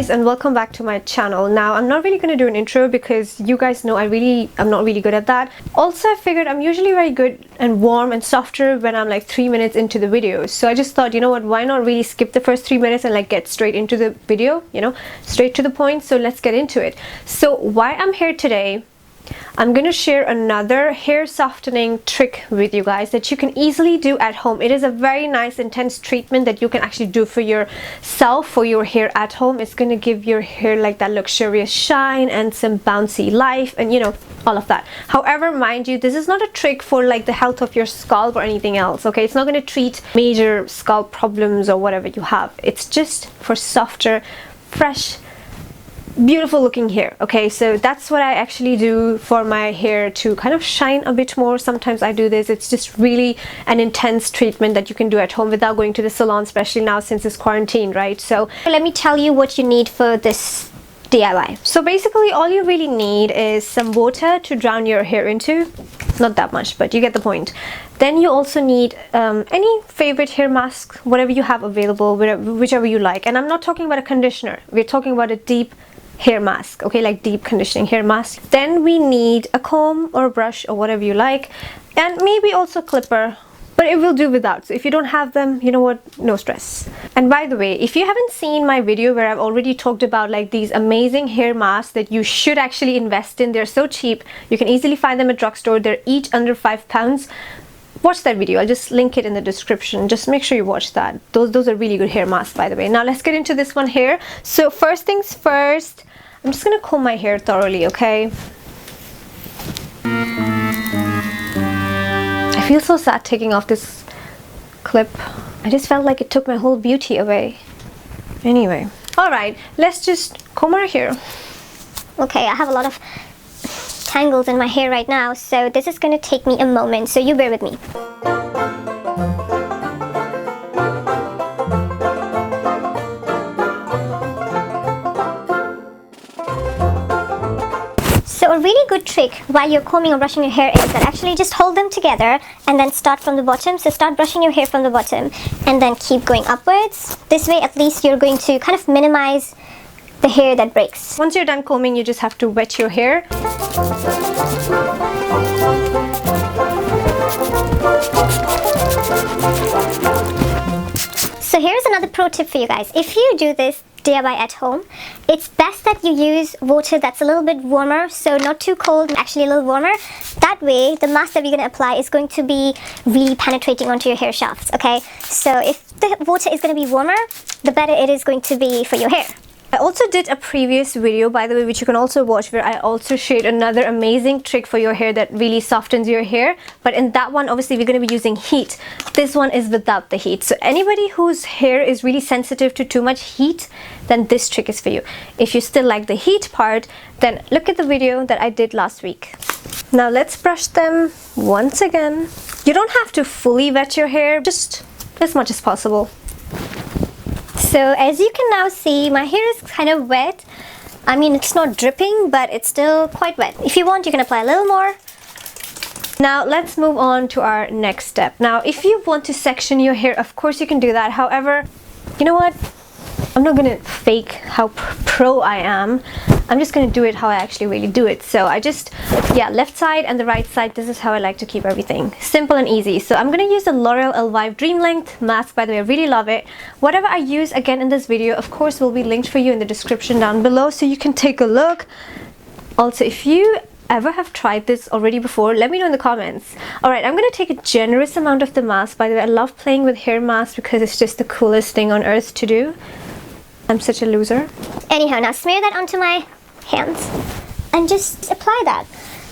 And welcome back to my channel. Now I'm not really going to do an intro because you guys know I'm not really good at that. Also, I figured I'm usually very good and warm and softer when I'm like 3 minutes into the video, so I just thought, you know what, why not really skip the first 3 minutes and like get straight into the video, you know, straight to the point. So let's get into it. So why I'm here today, I'm going to share another hair softening trick with you guys that you can easily do at home. It is a very nice intense treatment that you can actually do for yourself, for your hair at home. It's going to give your hair like that luxurious shine and some bouncy life and, you know, all of that. However, mind you, this is not a trick for like the health of your scalp or anything else, okay? It's not going to treat major scalp problems or whatever you have. It's just for softer, fresh, beautiful looking hair. Okay, so that's what I actually do for my hair to kind of shine a bit more. Sometimes I do this. It's just really an intense treatment that you can do at home without going to the salon, especially now since it's quarantine, right? So let me tell you what you need for this DIY. So basically all you really need is some water to drown your hair into. Not that much, but you get the point. Then you also need any favorite hair mask, whatever you have available, whichever you like. And I'm not talking about a conditioner. We're talking about a deep hair mask, okay, like deep conditioning hair mask. Then we need a comb or a brush or whatever you like, and maybe also a clipper, but it will do without. So if you don't have them, you know what, no stress. And by the way, if you haven't seen my video where I've already talked about like these amazing hair masks that you should actually invest in, they're so cheap, you can easily find them at drugstore, they're each under £5. Watch that video. I'll just link it in the description. Just make sure you watch that. Those are really good hair masks, by the way. Now let's get into this one here. So first things first, I'm just gonna comb my hair thoroughly, okay? I feel so sad taking off this clip. I just felt like it took my whole beauty away. Anyway, alright, let's just comb our hair. Okay, I have a lot of tangles in my hair right now, so this is going to take me a moment, so you bear with me. So a really good trick while you're combing or brushing your hair is that actually just hold them together and then start from the bottom. So start brushing your hair from the bottom and then keep going upwards. This way at least you're going to kind of minimize the hair that breaks. Once you're done combing, you just have to wet your hair. So here's another pro tip for you guys. If you do this DIY at home, it's best that you use water that's a little bit warmer, so not too cold, actually a little warmer. That way the mask that we're going to apply is going to be really penetrating onto your hair shafts, okay? So if the water is going to be warmer, the better it is going to be for your hair. I also did a previous video, by the way, which you can also watch, where I also shared another amazing trick for your hair that really softens your hair. But in that one, obviously, we're going to be using heat. This one is without the heat. So anybody whose hair is really sensitive to too much heat, then this trick is for you. If you still like the heat part, then look at the video that I did last week. Now let's brush them once again. You don't have to fully wet your hair, just as much as possible. So as you can now see, my hair is kind of wet. I mean, it's not dripping, but it's still quite wet. If you want, you can apply a little more. Now let's move on to our next step. Now if you want to section your hair, of course you can do that. However, you know what? I'm not gonna fake how pro I am. I'm just gonna do it how I actually really do it. So I just, yeah, left side and the right side, this is how I like to keep everything. Simple and easy. So I'm gonna use the L'Oreal Elvive Dream Length mask. By the way, I really love it. Whatever I use again in this video, of course, will be linked for you in the description down below, so you can take a look. Also, if you ever have tried this already before, let me know in the comments. Alright, I'm gonna take a generous amount of the mask. By the way, I love playing with hair masks because it's just the coolest thing on earth to do. I'm such a loser. Anyhow, now smear that onto my hands and just apply that.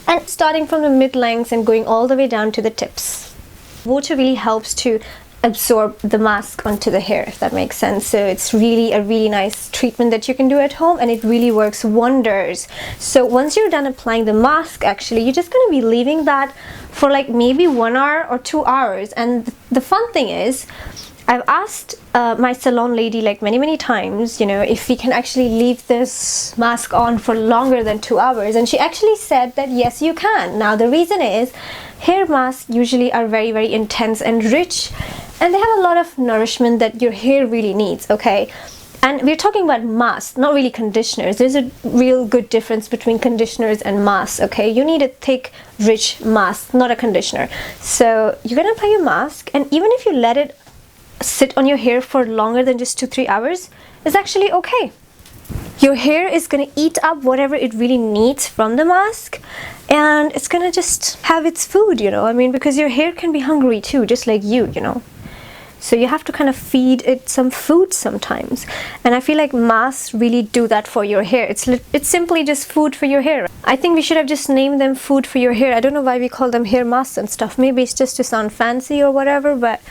And starting from the mid-lengths and going all the way down to the tips. Water really helps to absorb the mask onto the hair, if that makes sense. So it's really a really nice treatment that you can do at home, and it really works wonders. So once you're done applying the mask, actually you're just going to be leaving that for like maybe 1 hour or 2 hours. And the fun thing is, I've asked my salon lady like many times, you know, if we can actually leave this mask on for longer than 2 hours, and she actually said that yes, you can. Now the reason is hair masks usually are very intense and rich, and they have a lot of nourishment that your hair really needs, okay? And we're talking about masks, not really conditioners. There's a real good difference between conditioners and masks, okay? You need a thick, rich mask, not a conditioner. So you're gonna apply your mask, and even if you let it sit on your hair for longer than just 2-3 hours, it's actually okay. Your hair is gonna eat up whatever it really needs from the mask, and it's gonna just have its food, you know? I mean, because your hair can be hungry too, just like you know? So you have to kind of feed it some food sometimes, and I feel like masks really do that for your hair. It's simply just food for your hair. I think we should have just named them food for your hair. I don't know why we call them hair masks and stuff. Maybe it's just to sound fancy or whatever, but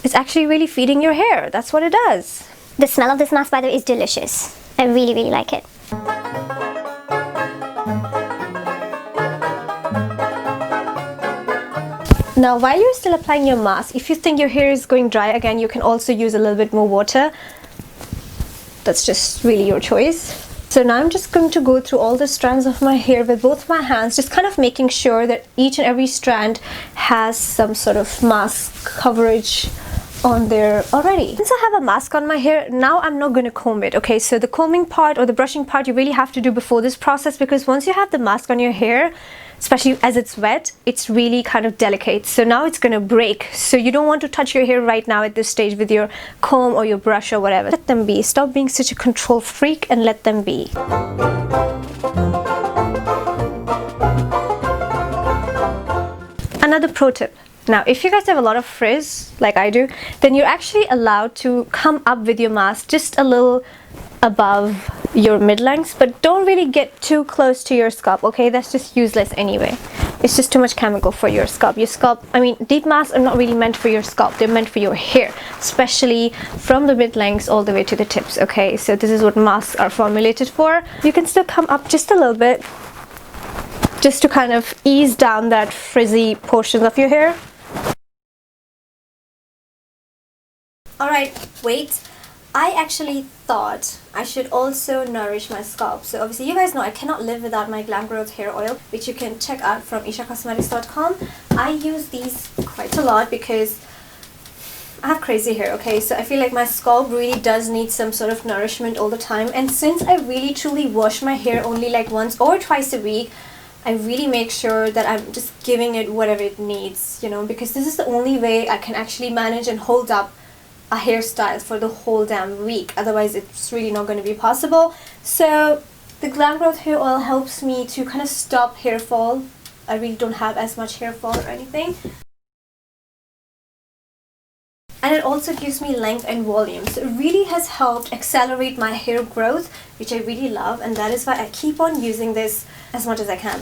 it's actually really feeding your hair. That's what it does. The smell of this mask, by the way, is delicious. I really like it. Now, while you're still applying your mask, if you think your hair is going dry again, you can also use a little bit more water. That's just really your choice. So now I'm just going to go through all the strands of my hair with both my hands, just kind of making sure that each and every strand has some sort of mask coverage on there already. Since I have a mask on my hair, now I'm not going to comb it, okay? So the combing part or the brushing part you really have to do before this process, because once you have the mask on your hair, especially as it's wet, it's really kind of delicate. So now it's gonna break. So you don't want to touch your hair right now at this stage with your comb or your brush or whatever. Let them be. Stop being such a control freak and let them be. Another pro tip. Now, if you guys have a lot of frizz, like I do, then you're actually allowed to come up with your mask just a little above your mid-lengths, but don't really get too close to your scalp, okay? That's just useless anyway. It's just too much chemical for your scalp. Your scalp, I mean, deep masks are not really meant for your scalp. They're meant for your hair, especially from the mid-lengths all the way to the tips, okay? So this is what masks are formulated for. You can still come up just a little bit, just to kind of ease down that frizzy portion of your hair. Alright, wait. I actually thought I should also nourish my scalp. So obviously you guys know I cannot live without my Glam Growth hair oil, which you can check out from eshacosmetics.com. I use these quite a lot because I have crazy hair, okay? So I feel like my scalp really does need some sort of nourishment all the time. And since I really truly wash my hair only like once or twice a week, I really make sure that I'm just giving it whatever it needs, you know, because this is the only way I can actually manage and hold up a hairstyle for the whole damn week. Otherwise it's really not going to be possible. So the Glam Growth hair oil helps me to kind of stop hair fall. I really don't have as much hair fall or anything, and it also gives me length and volume. So it really has helped accelerate my hair growth, which I really love, and that is why I keep on using this as much as I can.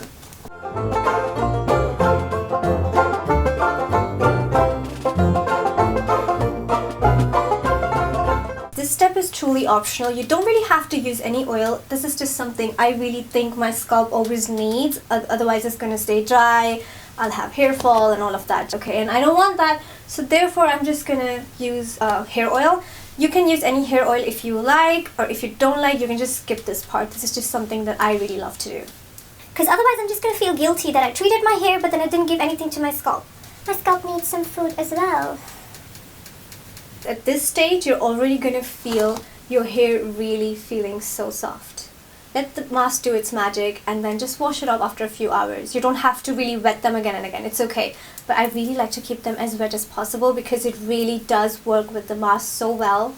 This step is truly optional. You don't really have to use any oil. This is just something I really think my scalp always needs. Otherwise it's going to stay dry, I'll have hair fall and all of that, okay? And I don't want that, so therefore I'm just going to use hair oil. You can use any hair oil if you like, or if you don't like, you can just skip this part. This is just something that I really love to do. Because otherwise I'm just going to feel guilty that I treated my hair but then I didn't give anything to my scalp. My scalp needs some food as well. At this stage, you're already going to feel your hair really feeling so soft. Let the mask do its magic and then just wash it off after a few hours. You don't have to really wet them again and again. It's okay. But I really like to keep them as wet as possible because it really does work with the mask so well.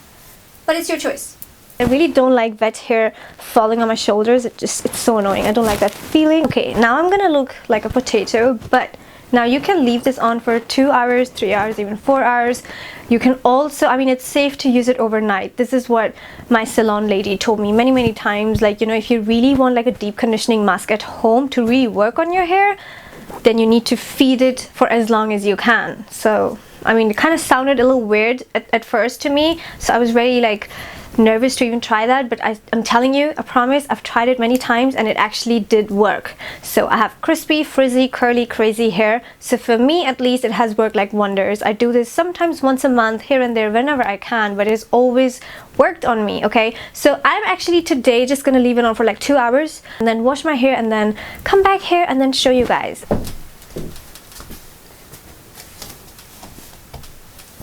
But it's your choice. I really don't like wet hair falling on my shoulders. It's so annoying. I don't like that feeling. Okay, now I'm going to look like a potato, but now you can leave this on for 2 hours, 3 hours, even 4 hours. You can also, I mean, it's safe to use it overnight. This is what my salon lady told me many times. Like, you know, if you really want like a deep conditioning mask at home to really work on your hair, then you need to feed it for as long as you can. So, I mean, it kind of sounded a little weird at first to me. So I was very like nervous to even try that, but I'm telling you, I promise, I've tried it many times and it actually did work. So I have crispy, frizzy, curly, crazy hair. So for me at least, it has worked like wonders. I do this sometimes once a month, here and there, whenever I can, but it's always worked on me. Okay, so I'm actually today just gonna leave it on for like 2 hours and then wash my hair and then come back here and then show you guys.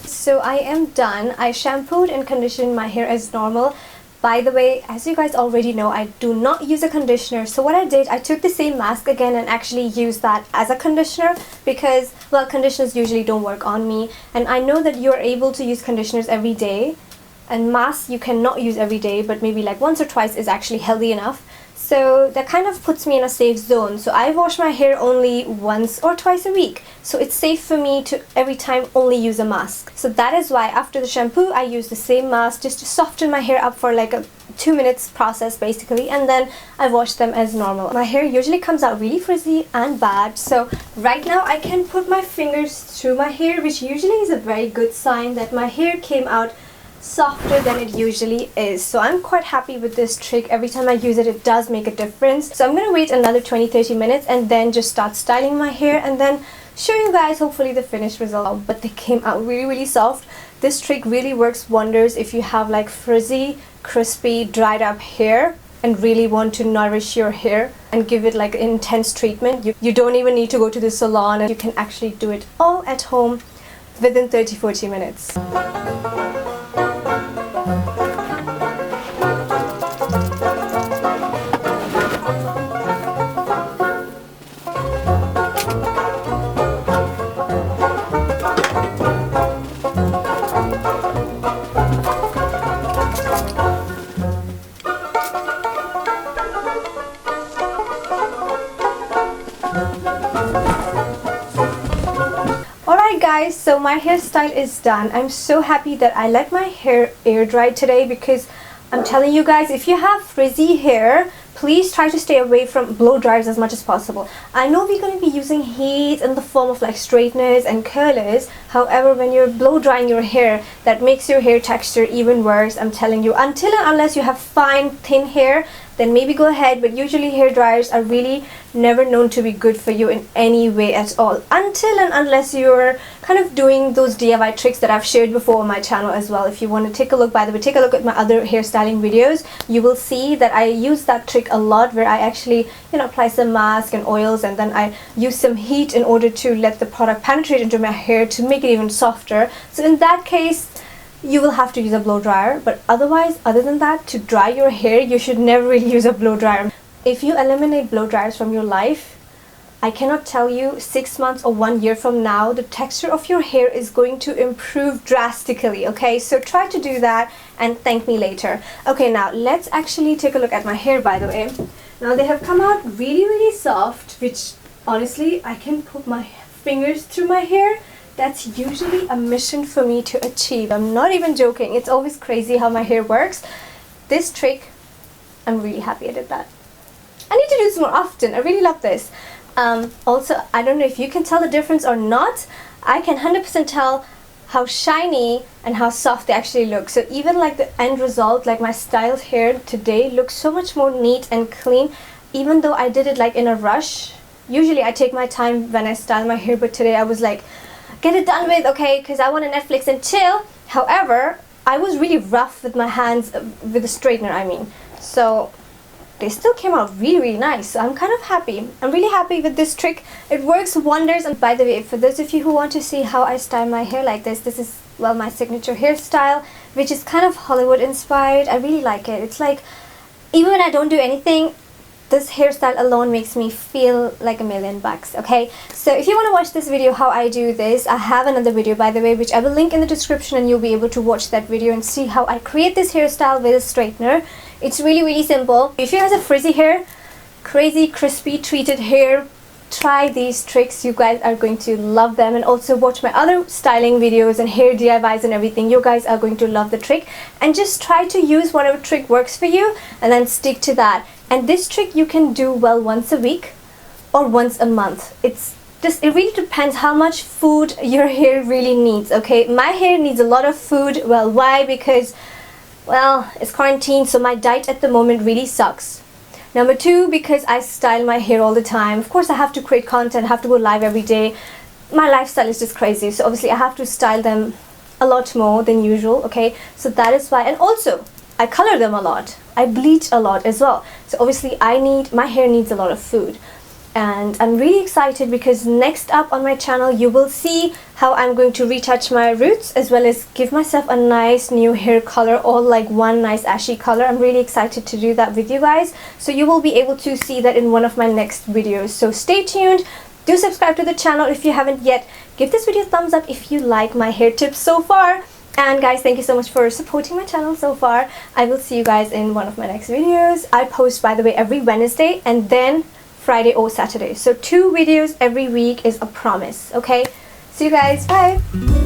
So I am done. I shampooed and conditioned my hair as normal. By the way, as you guys already know, I do not use a conditioner. So what I did, I took the same mask again and actually used that as a conditioner because, well, conditioners usually don't work on me. And I know that you're able to use conditioners every day. And masks you cannot use every day, but maybe like once or twice is actually healthy enough. So that kind of puts me in a safe zone. So I wash my hair only once or twice a week. So it's safe for me to every time only use a mask. So that is why after the shampoo, I use the same mask just to soften my hair up for like a 2 minutes process basically. And then I wash them as normal. My hair usually comes out really frizzy and bad. So right now I can put my fingers through my hair, which usually is a very good sign that my hair came out softer than it usually is. So I'm quite happy with this trick. Every time I use it, it does make a difference. So I'm gonna wait another 20-30 minutes and then just start styling my hair and then show you guys hopefully the finished result. But they came out really soft. This trick really works wonders if you have like frizzy, crispy, dried up hair and really want to nourish your hair and give it like intense treatment. You don't even need to go to the salon, and you can actually do it all at home within 30-40 minutes. Guys, so my hairstyle is done. I'm so happy that I let my hair air dry today because I'm telling you guys, if you have frizzy hair, please try to stay away from blow dryers as much as possible. I know we're going to be using heat in the form of like straighteners and curlers. However, when you're blow drying your hair, that makes your hair texture even worse. I'm telling you, until and unless you have fine, thin hair, then maybe go ahead, but usually hair dryers are really never known to be good for you in any way at all, until and unless you're kind of doing those DIY tricks that I've shared before on my channel as well. If you want to take a look, by the way, take a look at my other hairstyling videos. You will see that I use that trick a lot, where I actually, you know, apply some mask and oils and then I use some heat in order to let the product penetrate into my hair to make it even softer. So in that case, you will have to use a blow dryer, but otherwise, other than that, to dry your hair, you should never really use a blow dryer. If you eliminate blow dryers from your life, I cannot tell you 6 months or 1 year from now, the texture of your hair is going to improve drastically, okay? So try to do that and thank me later. Okay, now let's actually take a look at my hair, by the way. Now they have come out really soft, which honestly, I can put my fingers through my hair. That's usually a mission for me to achieve. I'm not even joking. It's always crazy how my hair works. This trick, I'm really happy I did that. I need to do this more often. I really love this. Also, I don't know if you can tell the difference or not. I can 100% tell how shiny and how soft they actually look. So even like the end result, like my styled hair today looks so much more neat and clean, even though I did it like in a rush. Usually I take my time when I style my hair, but today I was like, get it done with, okay, because I want to Netflix and chill. However, I was really rough with my hands, with the straightener I mean. So they still came out really nice. So I'm kind of happy. I'm really happy with this trick. It works wonders. And by the way, for those of you who want to see how I style my hair like this is, well, my signature hairstyle, which is kind of Hollywood inspired. I really like it. It's like, even when I don't do anything, this hairstyle alone makes me feel like $1,000,000, okay? So if you want to watch this video how I do this, I have another video, by the way, which I will link in the description, and you'll be able to watch that video and see how I create this hairstyle with a straightener. It's really simple. If you guys have frizzy hair, crazy crispy treated hair, try these tricks. You guys are going to love them. And also watch my other styling videos and hair DIYs and everything. You guys are going to love the trick, and just try to use whatever trick works for you and then stick to that. And this trick you can do well once a week or once a month. It really depends how much food your hair really needs, okay? My hair needs a lot of food. Well, why? Because well, it's quarantine, so my diet at the moment really sucks. Number 2, because I style my hair all the time. Of course, I have to create content, have to go live every day. My lifestyle is just crazy, so obviously I have to style them a lot more than usual, okay? So that is why. And also, I color them a lot. I bleach a lot as well. So obviously my hair needs a lot of food. And I'm really excited because next up on my channel you will see how I'm going to retouch my roots as well as give myself a nice new hair color, all like one nice ashy color. I'm really excited to do that with you guys, so you will be able to see that in one of my next videos. So stay tuned. Do subscribe to the channel if you haven't yet. Give this video a thumbs up if you like my hair tips so far. And guys, thank you so much for supporting my channel so far. I will see you guys in one of my next videos. I post, by the way, every Wednesday and then Friday or Saturday. So 2 videos every week is a promise, okay? See you guys. Bye.